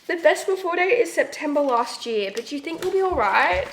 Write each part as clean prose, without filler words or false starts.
The best before date is September last year, but do you think we'll be all right?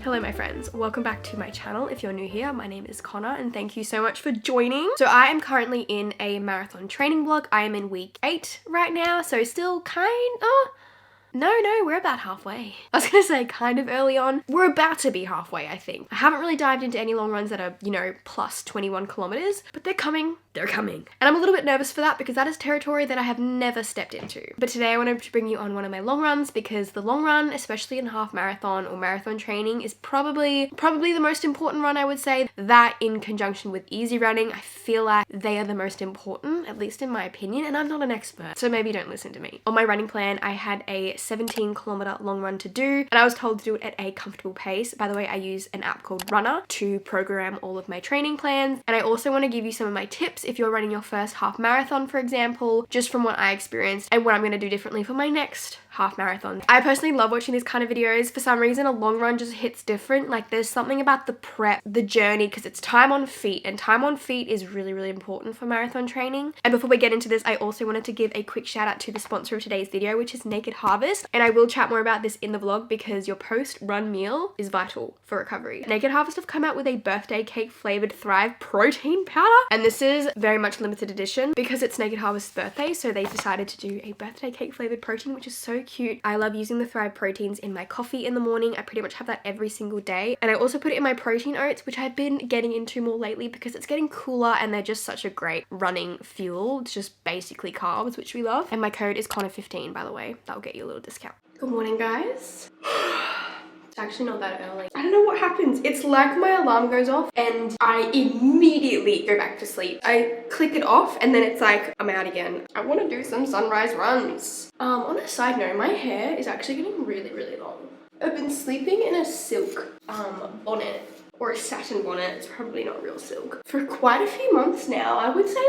Hello my friends, welcome back to my channel. If you're new here, my name is Conagh and thank you so much for joining. So I am currently in a marathon training vlog. I am in week 8 right now, so still No, we're about halfway. I was gonna say kind of early on. We're about to be halfway, I think. I haven't really dived into any long runs that are, you know, plus 21 kilometers, but they're coming. They're coming. And I'm a little bit nervous for that because that is territory that I have never stepped into. But today I wanted to bring you on one of my long runs because the long run, especially in half marathon or marathon training, is probably the most important run, I would say. That in conjunction with easy running, I feel like they are the most important, at least in my opinion, and I'm not an expert, so maybe don't listen to me. On my running plan, I had a 17-kilometer long run to do, and I was told to do it at a comfortable pace. By the way, I use an app called RUNNA to program all of my training plans, and I also want to give you some of my tips if you're running your first half marathon, for example, just from what I experienced and what I'm going to do differently for my next half marathon. I personally love watching these kind of videos. For some reason, a long run just hits different. Like there's something about the prep, the journey, because it's time on feet, and time on feet is really, really important for marathon training. And before we get into this, I also wanted to give a quick shout out to the sponsor of today's video, which is Naked Harvest. And I will chat more about this in the vlog because your post-run meal is vital for recovery. Naked Harvest have come out with a birthday cake flavored Thrive protein powder. And this is very much limited edition because it's Naked Harvest's birthday. So they decided to do a birthday cake flavored protein, which is so cute. I love using the Thrive proteins in my coffee in the morning. I pretty much have that every single day. And I also put it in my protein oats, which I've been getting into more lately because it's getting cooler and they're just such a great running fuel. It's just basically carbs, which we love. And my code is Conagh15, by the way. That'll get you a little discount. Good morning, guys. It's actually not that early. I don't know what happens. It's like my alarm goes off and I immediately go back to sleep. I click it off and then it's like, I'm out again. I want to do some sunrise runs. On a side note, my hair is actually getting really, really long. I've been sleeping in a silk bonnet or a satin bonnet. It's probably not real silk. For quite a few months now. I would say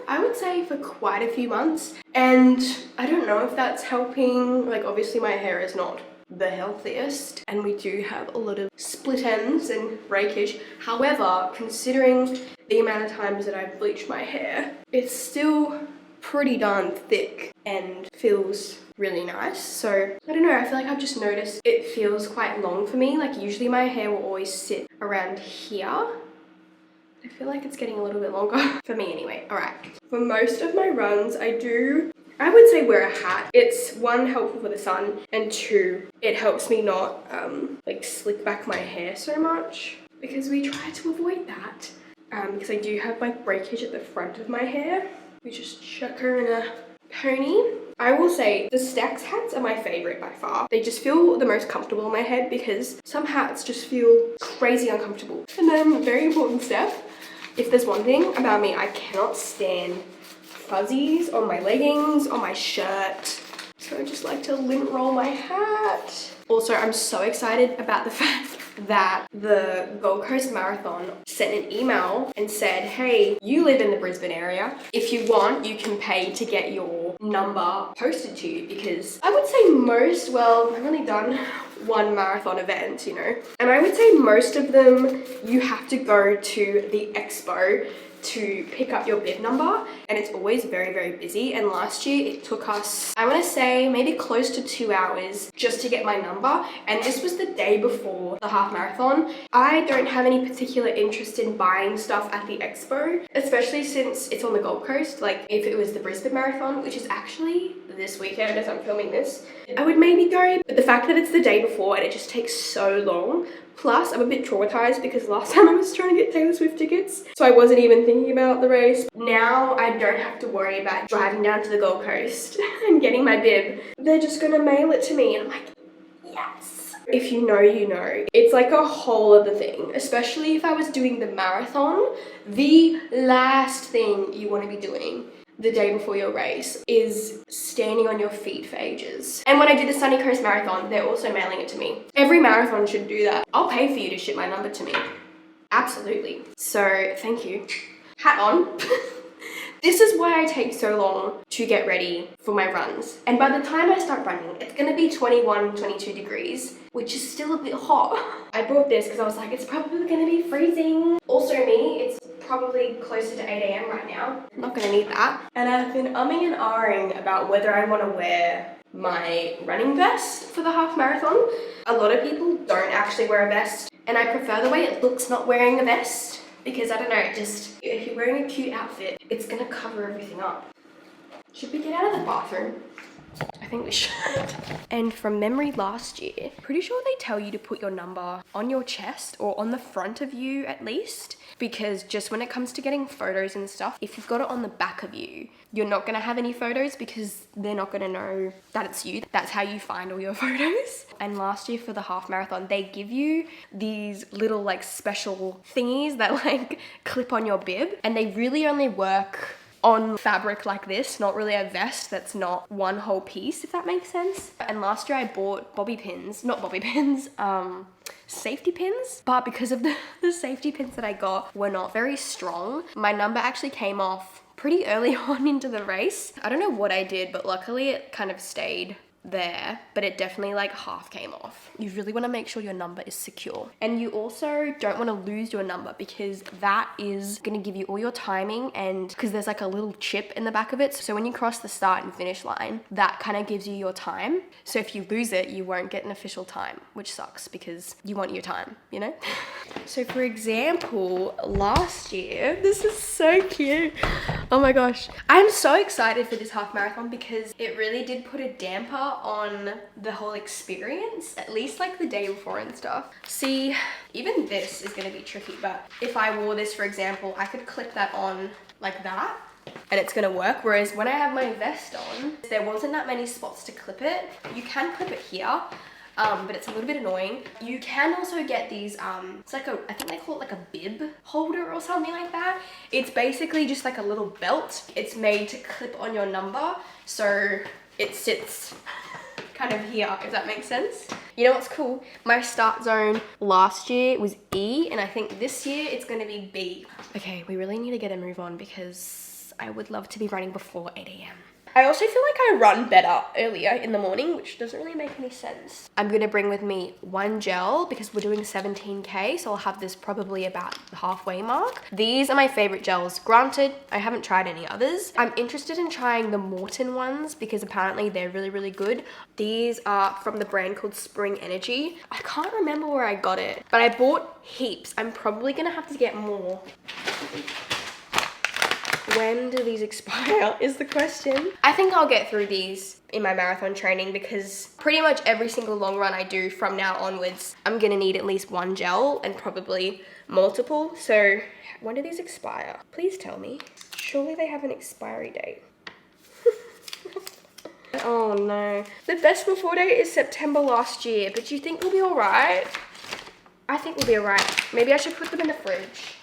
I would say for quite a few months. And I don't know if that's helping. Like obviously my hair is not the healthiest and we do have a lot of split ends and breakage. However, considering the amount of times that I've bleached my hair, it's still pretty darn thick and feels really nice. So I don't know, I feel like I've just noticed it feels quite long for me. Like usually my hair will always sit around here. I feel like it's getting a little bit longer for me anyway. All right, for most of my runs I would say wear a hat. It's one, helpful for the sun, and two, it helps me not like slick back my hair so much because we try to avoid that because I do have like breakage at the front of my hair. We just chuck her in a pony. I will say the STAX hats are my favorite by far. They just feel the most comfortable in my head because some hats just feel crazy uncomfortable. And then, very important step, if there's one thing about me, I cannot stand fuzzies on my leggings, on my shirt. So I just like to lint roll my hat. Also, I'm so excited about the fact that the Gold Coast Marathon sent an email and said, hey, you live in the Brisbane area. If you want, you can pay to get your number posted to you, because I would say most, well, I've only done one marathon event, you know. And I would say most of them, you have to go to the expo to pick up your bib number, and it's always very, very busy. And last year it took us, I want to say maybe close to 2 hours just to get my number, and this was the day before the half marathon. I don't have any particular interest in buying stuff at the expo, especially since it's on the Gold Coast. Like if it was the Brisbane Marathon, which is actually this weekend as I'm filming this, I would maybe go, but the fact that it's the day before and it just takes so long. Plus, I'm a bit traumatized because last time I was trying to get Taylor Swift tickets, so I wasn't even thinking about the race. Now I don't have to worry about driving down to the Gold Coast and getting my bib. They're just gonna mail it to me, and I'm like, yes. If you know, you know. It's like a whole other thing, especially if I was doing the marathon. The last thing you want to be doing the day before your race is standing on your feet for ages. And when I did the Sunny Coast Marathon, they're also mailing it to me. Every marathon should do that. I'll pay for you to ship my number to me. Absolutely. So thank you. Hat on. This is why I take so long to get ready for my runs. And by the time I start running, it's gonna be 21, 22 degrees, which is still a bit hot. I brought this because I was like, it's probably gonna be freezing. Also me, it's probably closer to 8 a.m. right now. I'm not gonna need that. And I've been umming and ahhing about whether I wanna wear my running vest for the half marathon. A lot of people don't actually wear a vest, and I prefer the way it looks not wearing a vest, because I don't know, just if you're wearing a cute outfit, it's gonna cover everything up. Should we get out of the bathroom? I think we should. And from memory last year, pretty sure they tell you to put your number on your chest or on the front of you at least, because just when it comes to getting photos and stuff, if you've got it on the back of you, you're not gonna have any photos because they're not gonna know that it's you. That's how you find all your photos. And last year for the half marathon, they give you these little like special thingies that like clip on your bib, and they really only work on fabric like this, not really a vest that's not one whole piece, if that makes sense. And last year I bought safety pins, but because of the safety pins that I got were not very strong, my number actually came off pretty early on into the race. I don't know what I did, but luckily it kind of stayed there, but it definitely like half came off. You really want to make sure your number is secure, and you also don't want to lose your number because that is going to give you all your timing, and because there's like a little chip in the back of it, so when you cross the start and finish line, that kind of gives you your time. So if you lose it, you won't get an official time, which sucks because you want your time, you know. So for example, last year, this is so cute, oh my gosh, I'm so excited for this half marathon because it really did put a damper on the whole experience, at least like the day before and stuff. See, even this is going to be tricky, but if I wore this, for example, I could clip that on like that and it's going to work, whereas when I have my vest on, there wasn't that many spots to clip it. You can clip it here, but it's a little bit annoying. You can also get these, it's like I think they call it like a bib holder or something like that. It's basically just like a little belt. It's made to clip on your number, so it sits kind of here, if that makes sense. You know what's cool? My start zone last year was E, and I think this year it's gonna be B. Okay, we really need to get a move on because I would love to be running before 8 a.m. I also feel like I run better earlier in the morning, which doesn't really make any sense. I'm gonna bring with me one gel because we're doing 17K, so I'll have this probably about the halfway mark. These are my favorite gels. Granted, I haven't tried any others. I'm interested in trying the Morton ones because apparently they're really, really good. These are from the brand called Spring Energy. I can't remember where I got it, but I bought heaps. I'm probably gonna have to get more. When do these expire is the question. I think I'll get through these in my marathon training because pretty much every single long run I do from now onwards, I'm gonna need at least one gel and probably multiple. So when do these expire? Please tell me. Surely they have an expiry date. Oh no. The best before date is September last year, but do you think we'll be all right? I think we'll be all right. Maybe I should put them in the fridge.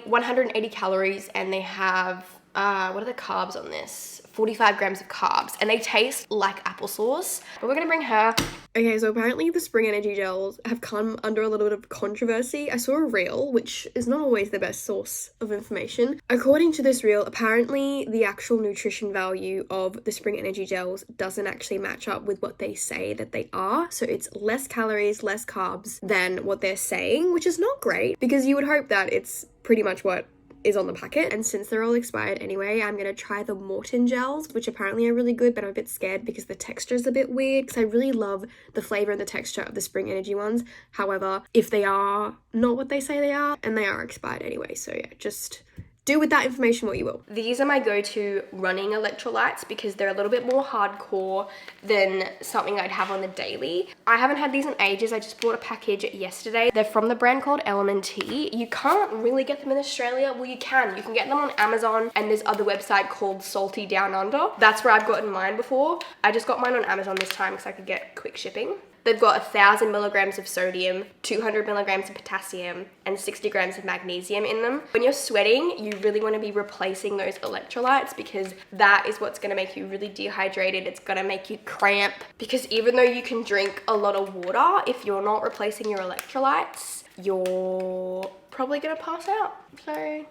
180 calories, and they have what are the carbs on this? 45 grams of carbs, and they taste like applesauce. But we're gonna bring her. Okay, so apparently the Spring Energy gels have come under a little bit of controversy. I saw a reel, which is not always the best source of information. According to this reel, apparently the actual nutrition value of the Spring Energy gels doesn't actually match up with what they say that they are. So it's less calories, less carbs than what they're saying, which is not great because you would hope that it's pretty much what is on the packet. And since they're all expired anyway, I'm gonna try the Morton gels, which apparently are really good, but I'm a bit scared because the texture is a bit weird, because I really love the flavor and the texture of the Spring Energy ones. However, if they are not what they say they are, and they are expired anyway, so yeah, just do with that information what you will. These are my go-to running electrolytes because they're a little bit more hardcore than something I'd have on the daily. I haven't had these in ages. I just bought a package yesterday. They're from the brand called Tea. You can't really get them in Australia. Well, you can. You can get them on Amazon, and there's other website called Salty Down Under. That's where I've gotten mine before. I just got mine on Amazon this time because I could get quick shipping. They've got 1,000 milligrams of sodium, 200 milligrams of potassium, and 60 grams of magnesium in them. When you're sweating, you really want to be replacing those electrolytes because that is what's going to make you really dehydrated. It's going to make you cramp because even though you can drink a lot of water, if you're not replacing your electrolytes, you're probably going to pass out. So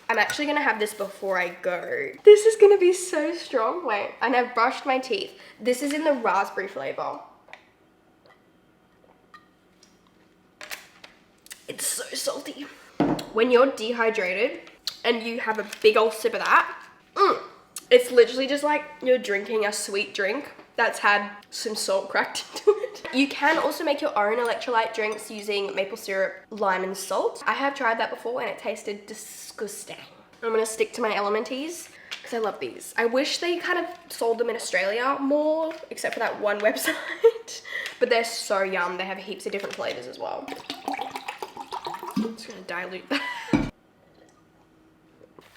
I'm actually going to have this before I go. This is going to be so strong. Wait, and I've brushed my teeth. This is in the raspberry flavor. It's so salty. When you're dehydrated and you have a big old sip of that, it's literally just like you're drinking a sweet drink that's had some salt cracked into it. You can also make your own electrolyte drinks using maple syrup, lime, and salt. I have tried that before and it tasted disgusting. I'm gonna stick to my Elementays because I love these. I wish they kind of sold them in Australia more, except for that one website. But they're so yum. They have heaps of different flavors as well. I'm just gonna dilute that.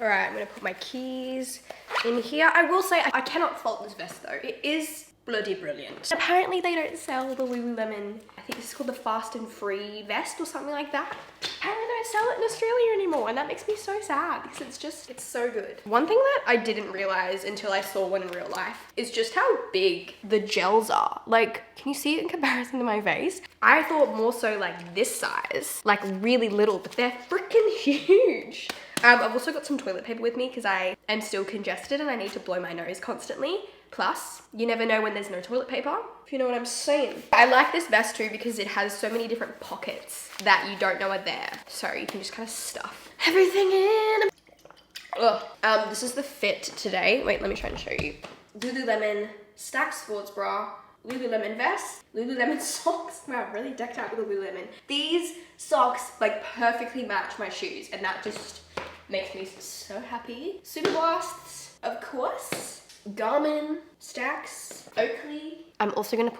All right, I'm gonna put my keys in here. I will say I cannot fault this vest though. It is bloody brilliant. Apparently they don't sell the Lululemon, I think this is called the Fast and Free vest or something like that. Apparently they don't sell it in Australia anymore, and that makes me so sad because it's so good. One thing that I didn't realize until I saw one in real life is just how big the gels are. Like, can you see it in comparison to my face? I thought more so like this size, like really little, but they're freaking huge. I've also got some toilet paper with me because I am still congested and I need to blow my nose constantly. Plus, you never know when there's no toilet paper, if you know what I'm saying. I like this vest too because it has so many different pockets that you don't know are there. So you can just kind of stuff everything in. Ugh. This is the fit today. Wait, let me try and show you. Lululemon STAX sports bra, Lululemon vest, Lululemon socks. Wow, I'm really decked out with Lululemon. These socks like perfectly match my shoes and that just makes me so happy. Super Blasts, of course. Garmin, STAX, Oakley. I'm also gonna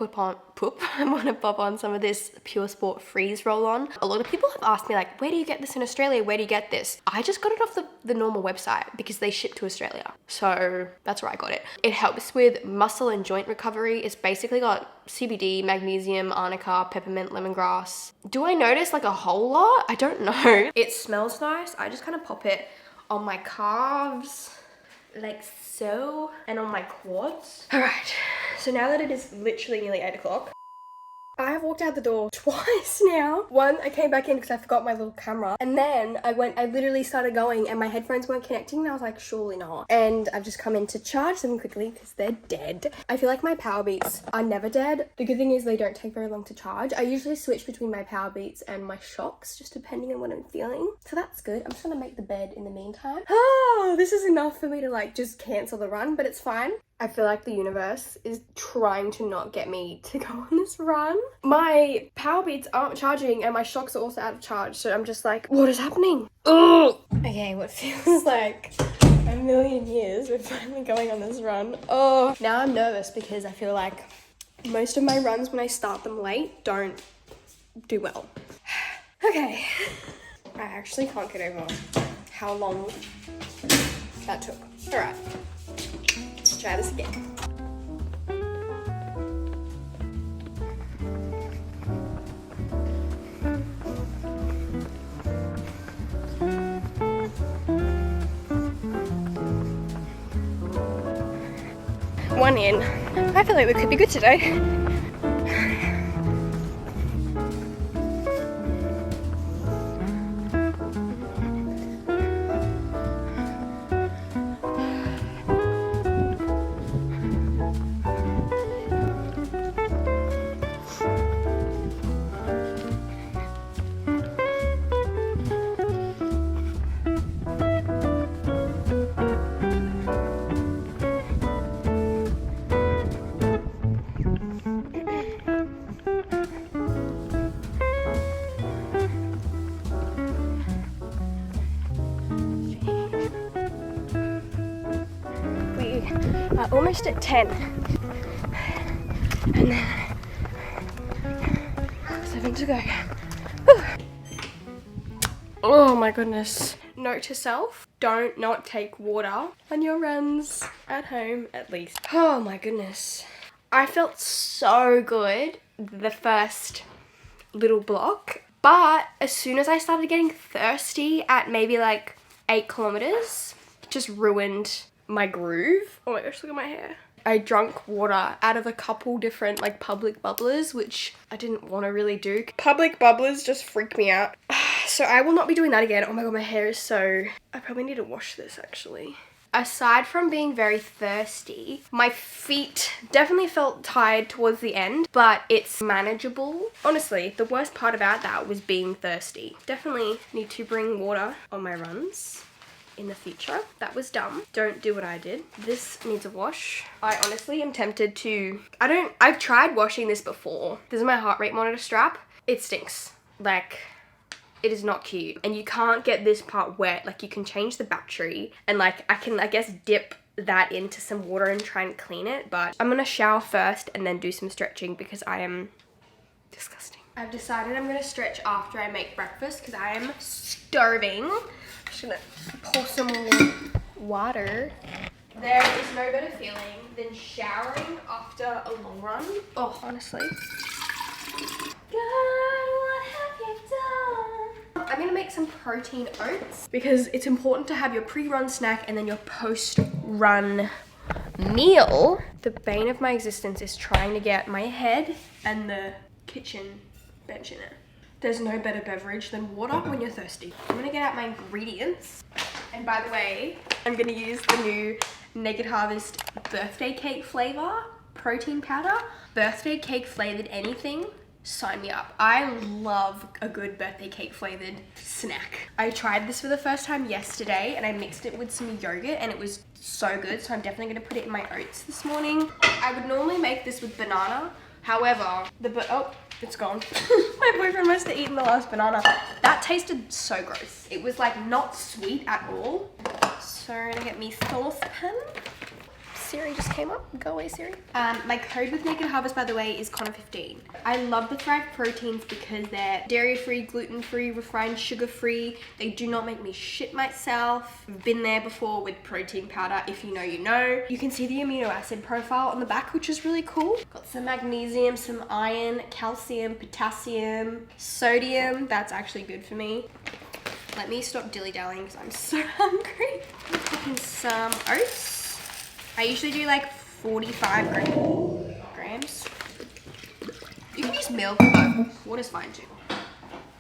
I'm gonna pop on some of this Pure Sport Freeze roll-on. A lot of people have asked me like, where do you get this in Australia? Where do you get this? I just got it off the normal website because they ship to Australia. So that's where I got it. It helps with muscle and joint recovery. It's basically got CBD, magnesium, arnica, peppermint, lemongrass. Do I notice like a whole lot? I don't know. It smells nice. I just kind of pop it on my calves like so, and on my quads. All right, so now that it is literally nearly 8 o'clock, I have walked out the door twice now. One, I came back in because I forgot my little camera. And then I literally started going and my headphones weren't connecting and I was like, surely not. And I've just come in to charge them quickly because they're dead. I feel like my Power Beats are never dead. The good thing is they don't take very long to charge. I usually switch between my Power Beats and my Shocks, just depending on what I'm feeling. So that's good. I'm just gonna make the bed in the meantime. Oh, this is enough for me to like just cancel the run, but it's fine. I feel like the universe is trying to not get me to go on this run. My Power Beats aren't charging and my Shocks are also out of charge. So I'm just like, what is happening? Ugh. Okay, what feels like a million years, we're finally going on this run. Oh, now I'm nervous because I feel like most of my runs when I start them late don't do well. Okay, I actually can't get over how long that took. All right. Let's try this again. one in. I feel like we could be good today. Almost at 10 and then 7 to go. Whew. Oh my goodness. Note to self, don't not take water on your runs at home at least. Oh my goodness. I felt so good the first little block, but as soon as I started getting thirsty at maybe like 8 kilometers, it just ruined my groove. Oh my gosh, look at my hair. I drank water out of a couple different like public bubblers, which I didn't want to really do. Public bubblers just freak me out. So I will not be doing that again. Oh my god, my hair is so... I probably need to wash this actually. Aside from being very thirsty, my feet definitely felt tired towards the end, but it's manageable. Honestly, the worst part about that was being thirsty. Definitely need to bring water on my runs in the future. That was dumb. Don't do what I did. This needs a wash. I honestly am tempted to... I've tried washing this before. This is my heart rate monitor strap. It stinks. Like, it is not cute. And you can't get this part wet. Like, you can change the battery and like, I can, I guess, dip that into some water and try and clean it. But I'm gonna shower first and then do some stretching because I am disgusting. I've decided I'm gonna stretch after I make breakfast because I am starving. I'm just gonna pour some water. There is no better feeling than showering after a long run. Oh, honestly. God, what have you done? I'm gonna make some protein oats because it's important to have your pre-run snack and then your post-run meal. The bane of my existence is trying to get my head and the kitchen bench in it. There's no better beverage than water when you're thirsty. I'm gonna get out my ingredients. And by the way, I'm gonna use the new Naked Harvest birthday cake flavor protein powder. Birthday cake flavored anything, sign me up. I love a good birthday cake flavored snack. I tried this for the first time yesterday and I mixed it with some yogurt and it was so good. So I'm definitely gonna put it in my oats this morning. I would normally make this with banana. However, oh, it's gone. My boyfriend must have eaten the last banana. That tasted so gross. It was like not sweet at all. So I'm gonna get me saucepan. Siri just came up. Go away, Siri. My code with Naked Harvest, by the way, is Conagh15. I love the Thrive proteins because they're dairy-free, gluten-free, refined sugar-free. They do not make me shit myself. I've been there before with protein powder. If you know, you know. You can see the amino acid profile on the back, which is really cool. Got some magnesium, some iron, calcium, potassium, sodium. That's actually good for me. Let me stop dilly-dallying because I'm so hungry. Put in some oats. I usually do like 45 grams. You can use milk, but water's fine too.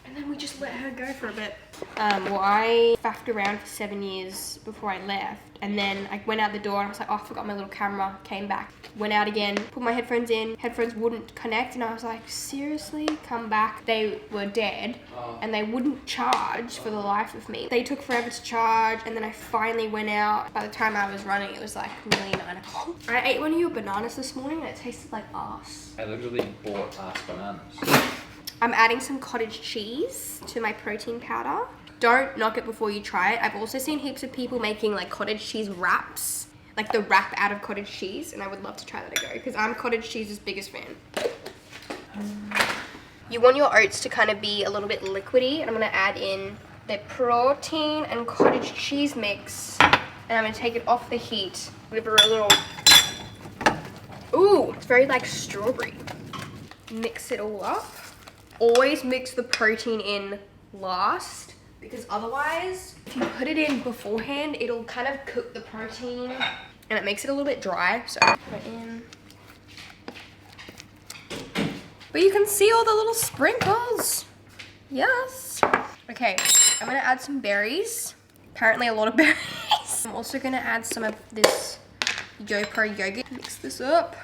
And then we just let her go for a bit. Well, I faffed around for 7 years before I left. And then I went out the door and I was like, oh, I forgot my little camera. Came back, went out again, put my headphones in. Headphones wouldn't connect and I was like, seriously? Come back. They were dead and they wouldn't charge for the life of me. They took forever to charge and then I finally went out. By the time I was running, it was like nearly 9 o'clock. I ate one of your bananas this morning and it tasted like ass. I literally bought ass bananas. I'm adding some cottage cheese to my protein powder. Don't knock it before you try it. I've also seen heaps of people making like cottage cheese wraps, like the wrap out of cottage cheese, and I would love to try that a go because I'm cottage cheese's biggest fan. You want your oats to kind of be a little bit liquidy, and I'm gonna add in the protein and cottage cheese mix, and I'm gonna take it off the heat. Give her a little, ooh, it's very like strawberry. Mix it all up. Always mix the protein in last, because otherwise, if you put it in beforehand, it'll kind of cook the protein and it makes it a little bit dry, so put it in. But you can see all the little sprinkles. Yes. Okay, I'm gonna add some berries. Apparently a lot of berries. I'm also gonna add some of this YoPro yogurt. Mix this up.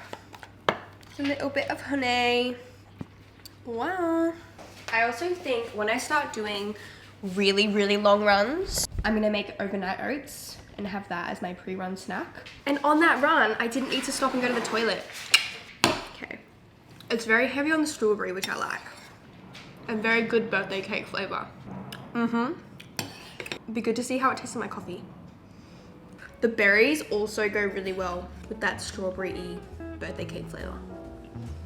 A little bit of honey. Wow. I also think when I start doing really, really long runs, I'm gonna make overnight oats and have that as my pre-run snack. And on that run, I didn't need to stop and go to the toilet. Okay. It's very heavy on the strawberry, which I like. And very good birthday cake flavor. It'd be good to see how it tastes in my coffee. The berries also go really well with that strawberry-y birthday cake flavor.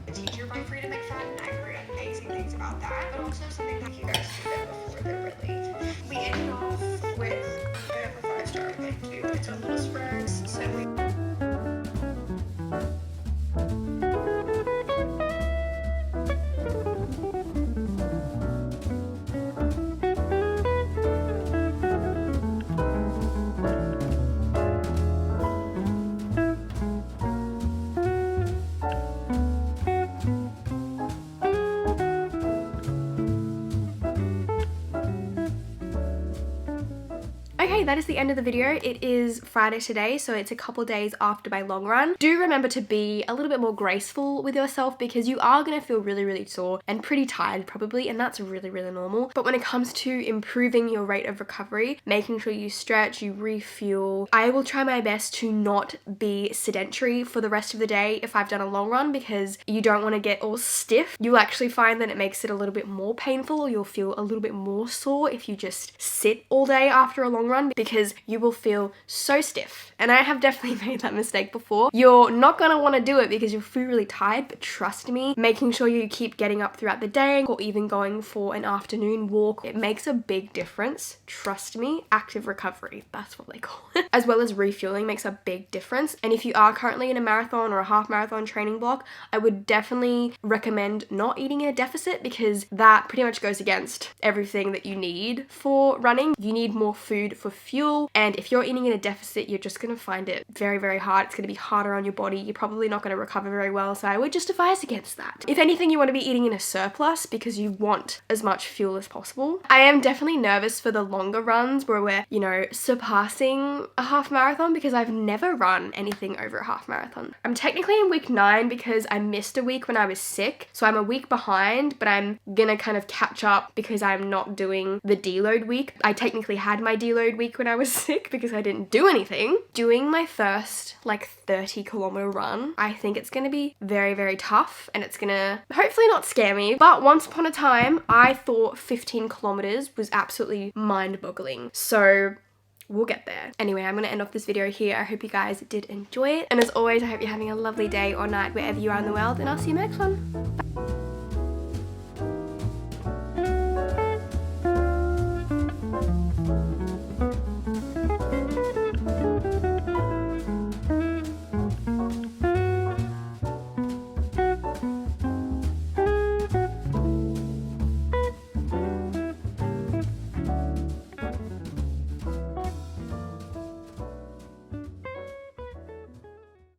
The teacher by freedom and fun. I heard amazing things about that, but also something that you guys do that before they're really. We ended off with a 5-star thank you. It's a little spreads, so we. Okay, that is the end of the video. It is Friday today, so it's a couple days after my long run. Do remember to be a little bit more graceful with yourself because you are going to feel really, really sore and pretty tired probably, and that's really, really normal. But when it comes to improving your rate of recovery, making sure you stretch, you refuel, I will try my best to not be sedentary for the rest of the day if I've done a long run, because you don't want to get all stiff. You'll actually find that it makes it a little bit more painful, or you'll feel a little bit more sore if you just sit all day after a long run, because you will feel so stiff. And I have definitely made that mistake before. You're not gonna want to do it because you'll feel really tired, but trust me, making sure you keep getting up throughout the day or even going for an afternoon walk, it makes a big difference. Trust me, active recovery, that's what they call it. As well as refueling makes a big difference. And if you are currently in a marathon or a half marathon training block, I would definitely recommend not eating in a deficit, because that pretty much goes against everything that you need for running. You need more food for fuel, and if you're eating in a deficit, you're just going to find it very, very hard. It's going to be harder on your body. You're probably not going to recover very well, so I would just advise against that. If anything, you want to be eating in a surplus because you want as much fuel as possible. I am definitely nervous for the longer runs where we're, you know, surpassing a half marathon, because I've never run anything over a half marathon. I'm technically in week 9 because I missed a week when I was sick, so I'm a week behind, but I'm gonna kind of catch up because I'm not doing the deload week. I technically had my deload week when I was sick because I didn't do anything. Doing my first like 30-kilometer run, I think it's gonna be very, very tough, and it's gonna hopefully not scare me. But once upon a time, I thought 15 kilometers was absolutely mind-boggling. So we'll get there. Anyway, I'm gonna end off this video here. I hope you guys did enjoy it. And as always, I hope you're having a lovely day or night wherever you are in the world, and I'll see you next one. Bye.